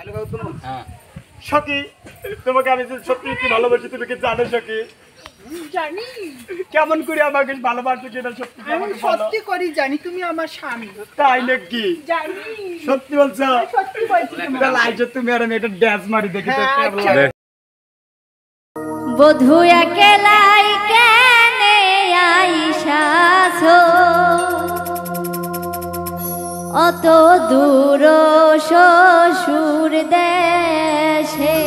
হ্যাঁ সখী তোমাকে আমি যে সত্যি সত্যি ভালোবাসি তুমি কি জানো সখী? জানি কেমন করে আমাকে ভালোবাসো সেটা সত্যি আমি আমাকে বলো। সত্যি করি জানি তুমি আমার স্বামী তাই নাকি? জানি সত্যি বলছো? সত্যি বলছি তোমাকে। তাহলে আইসো তুমি আর আমি একটা ড্যান্স মারি দেখি তো হ্যাঁ, কেমন আচ্ছা। লাগে। বধু একেলাই কেনে আইসাছো অত দূর শ্বশুর দেশে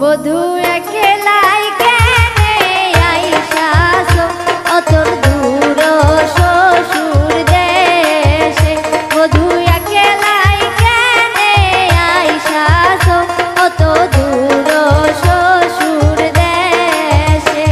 বধু একেলাই কেনে আইসাছো অত দূর শ্বশুর দেশে বধু একেলাই কেনে আইসাছো অত দূর শ্বশুর দেশে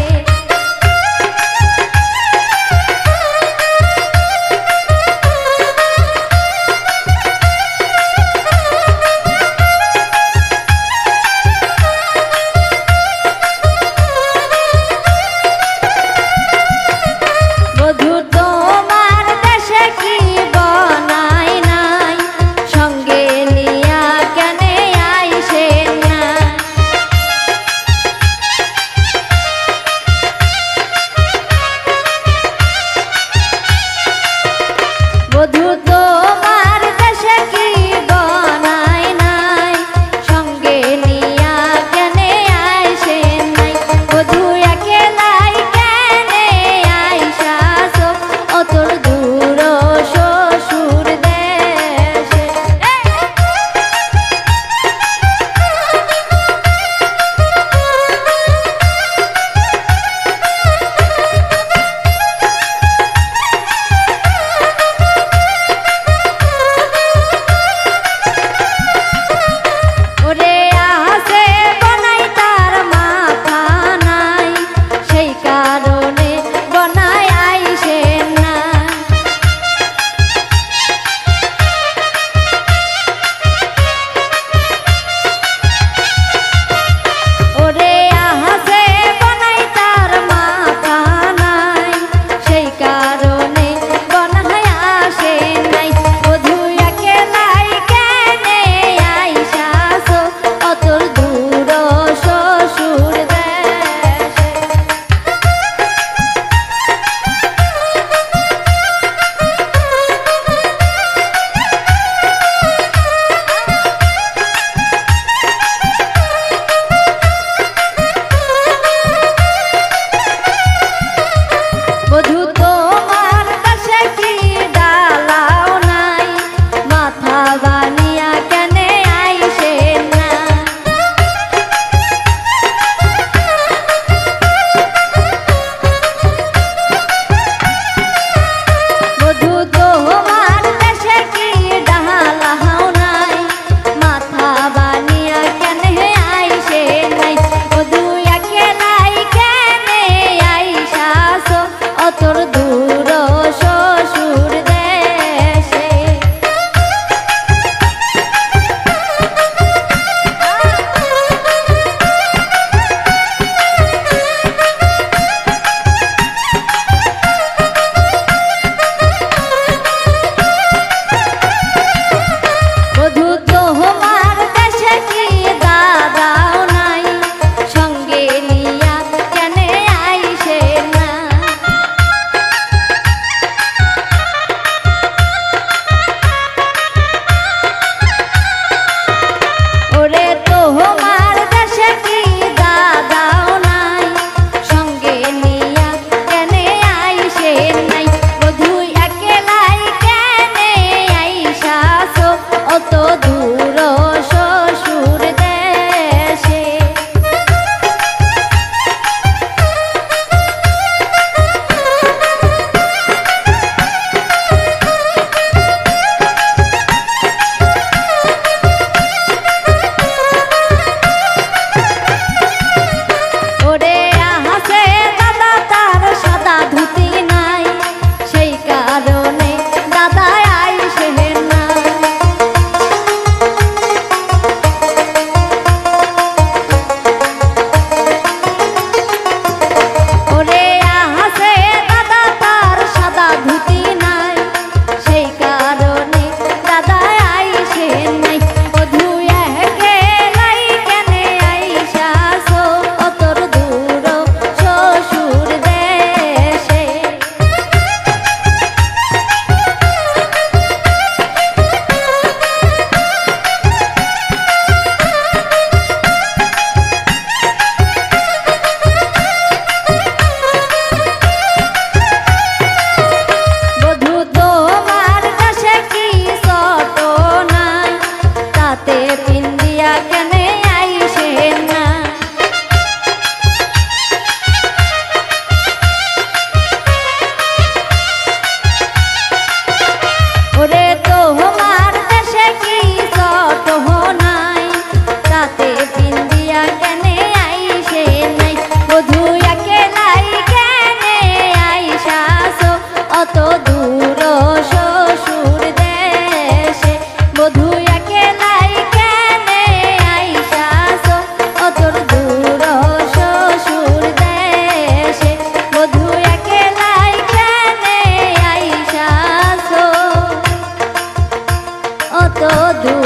কত দূর